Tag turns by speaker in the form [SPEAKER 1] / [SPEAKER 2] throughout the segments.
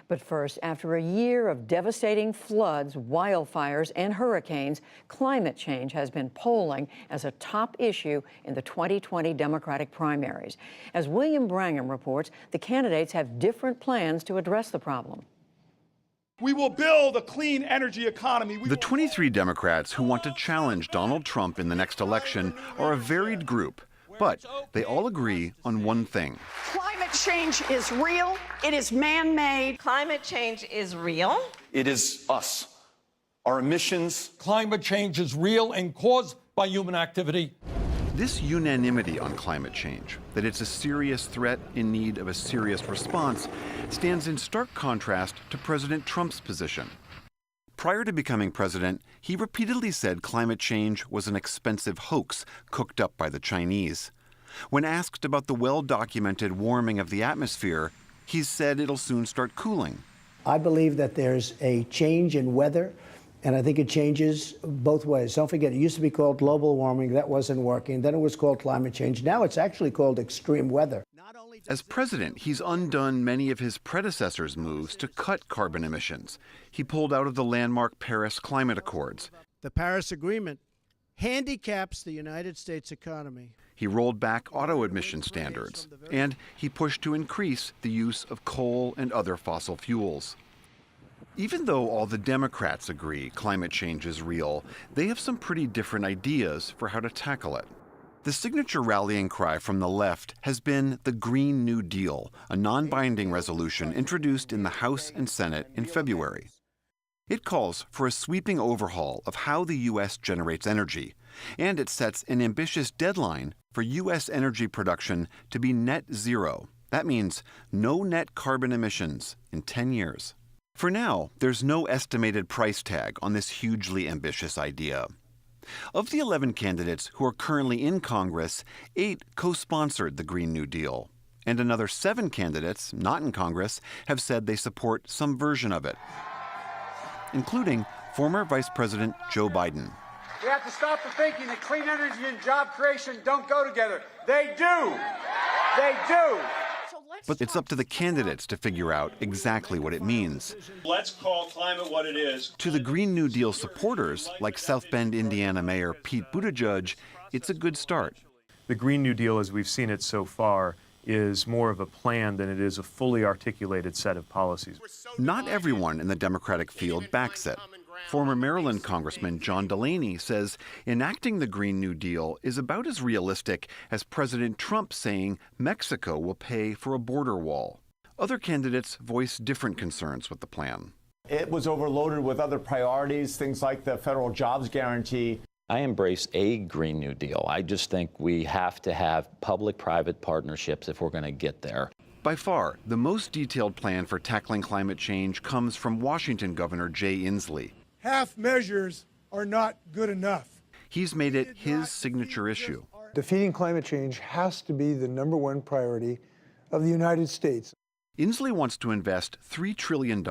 [SPEAKER 1] But first, after a year of devastating floods, wildfires, and hurricanes, climate change has been polling as a top issue in the 2020 Democratic primaries. As William Brangham reports, the candidates have different plans to address the problem.
[SPEAKER 2] We will build a clean energy economy.
[SPEAKER 3] The 23 Democrats who want to challenge Donald Trump in the next election are a varied group, but they all agree on one thing.
[SPEAKER 4] Climate change is real. It is man-made.
[SPEAKER 5] Climate change is real.
[SPEAKER 6] It is us, our emissions.
[SPEAKER 7] Climate change is real and caused by human activity.
[SPEAKER 3] This unanimity on climate change, that it's a serious threat in need of a serious response, stands in stark contrast to President Trump's position. Prior to becoming president, he repeatedly said climate change was an expensive hoax cooked up by the Chinese. When asked about the well-documented warming of the atmosphere, he said it'll soon start cooling.
[SPEAKER 8] I believe that there's a change in weather, and I think it changes both ways. Don't forget, it used to be called global warming. That wasn't working. Then it was called climate change. Now it's actually called extreme weather.
[SPEAKER 3] As president, he's undone many of his predecessors' moves to cut carbon emissions. He pulled out of the landmark Paris Climate Accords.
[SPEAKER 9] The Paris Agreement handicaps the United States economy.
[SPEAKER 3] He rolled back auto emission standards, and he pushed to increase the use of coal and other fossil fuels. Even though all the Democrats agree climate change is real, they have some pretty different ideas for how to tackle it. The signature rallying cry from the left has been the Green New Deal, a non-binding resolution introduced in the House and Senate in February. It calls for a sweeping overhaul of how the U.S. generates energy, and it sets an ambitious deadline for U.S. energy production to be net zero. That means no net carbon emissions in 10 years. For now, there's no estimated price tag on this hugely ambitious idea. Of the 11 candidates who are currently in Congress, 8 co-sponsored the Green New Deal, and another 7 candidates, not in Congress, have said they support some version of it, including former Vice President Joe Biden.
[SPEAKER 10] We have to stop the thinking that clean energy and job creation don't go together. They do. They do.
[SPEAKER 3] But it's up to the candidates to figure out exactly what it means.
[SPEAKER 11] Let's call climate what it is.
[SPEAKER 3] To the Green New Deal supporters, like South Bend, Indiana Mayor Pete Buttigieg, it's a good start.
[SPEAKER 12] The Green New Deal, as we've seen it so far, is more of a plan than it is a fully articulated set of policies.
[SPEAKER 3] Not everyone in the Democratic field backs it. Former Maryland Congressman John Delaney says enacting the Green New Deal is about as realistic as President Trump saying Mexico will pay for a border wall. Other candidates voice different concerns with the plan.
[SPEAKER 13] It was overloaded with other priorities, things like the federal jobs guarantee.
[SPEAKER 14] I embrace a Green New Deal. I just think we have to have public-private partnerships if we're going to get there.
[SPEAKER 3] By far, the most detailed plan for tackling climate change comes from Washington Governor Jay Inslee.
[SPEAKER 15] Half measures are not good enough.
[SPEAKER 3] He's made it his signature issue.
[SPEAKER 16] Defeating climate change has to be the #1 priority of the United States.
[SPEAKER 3] Inslee wants to invest $3 trillion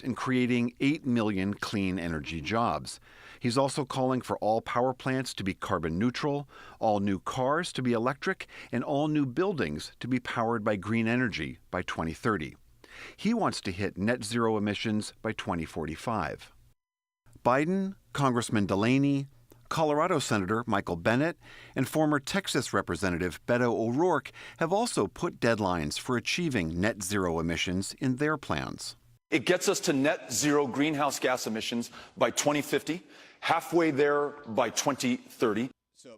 [SPEAKER 3] in creating 8 million clean energy jobs. He's also calling for all power plants to be carbon neutral, all new cars to be electric, and all new buildings to be powered by green energy by 2030. He wants to hit net zero emissions by 2045. Biden, Congressman Delaney, Colorado Senator Michael Bennet, and former Texas Representative Beto O'Rourke have also put deadlines for achieving net zero emissions in their plans.
[SPEAKER 6] It gets us to net zero greenhouse gas emissions by 2050, halfway there by 2030.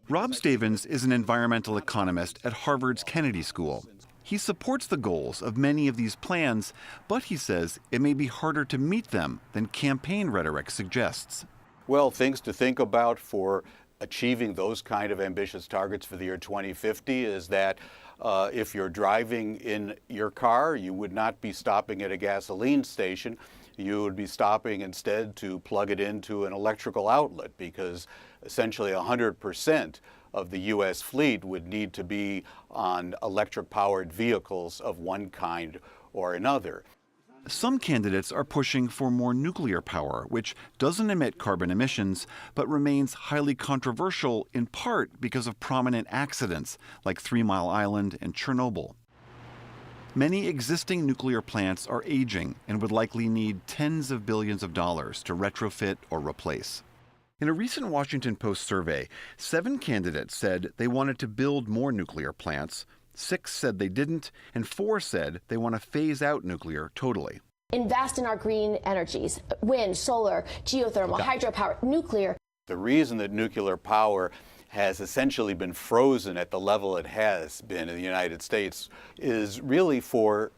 [SPEAKER 3] Rob Stavins is an environmental economist at Harvard's Kennedy School. He supports the goals of many of these plans, but he says it may be harder to meet them than campaign rhetoric suggests.
[SPEAKER 17] Well, things to think about for achieving those kind of ambitious targets for the year 2050 is that if you're driving in your car, you would not be stopping at a gasoline station. You would be stopping instead to plug it into an electrical outlet, because essentially 100% of the U.S. fleet would need to be on electric-powered vehicles of one kind or another.
[SPEAKER 3] Some candidates are pushing for more nuclear power, which doesn't emit carbon emissions, but remains highly controversial in part because of prominent accidents like 3 Mile Island and Chernobyl. Many existing nuclear plants are aging and would likely need tens of billions of dollars to retrofit or replace. In a recent Washington Post survey, 7 candidates said they wanted to build more nuclear plants, 6 said they didn't, and 4 said they want to phase out nuclear totally.
[SPEAKER 18] Invest in our green energies, wind, solar, geothermal, hydropower, nuclear.
[SPEAKER 17] The reason that nuclear power has essentially been frozen at the level it has been in the United States is really for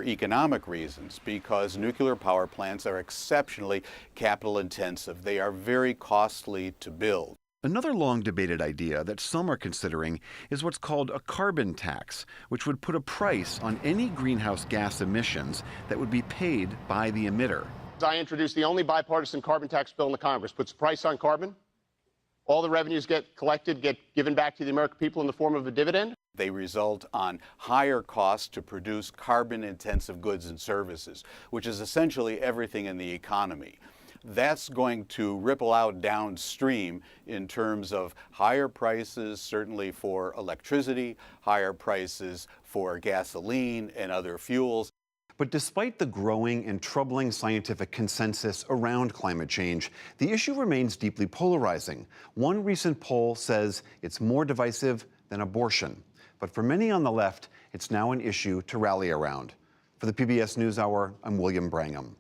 [SPEAKER 17] economic reasons, because nuclear power plants are exceptionally capital intensive. They are very costly to build.
[SPEAKER 3] Another long debated idea that some are considering is what's called a carbon tax, which would put a price on any greenhouse gas emissions that would be paid by the emitter.
[SPEAKER 19] I introduced the only bipartisan carbon tax bill in the Congress, puts a price on carbon. All the revenues get collected, get given back to the American people in the form of a dividend.
[SPEAKER 17] They result on higher costs to produce carbon-intensive goods and services, which is essentially everything in the economy. That's going to ripple out downstream in terms of higher prices, certainly for electricity, higher prices for gasoline and other fuels.
[SPEAKER 3] But despite the growing and troubling scientific consensus around climate change, the issue remains deeply polarizing. One recent poll says it's more divisive than abortion. But for many on the left, it's now an issue to rally around. For the PBS NewsHour, I'm William Brangham.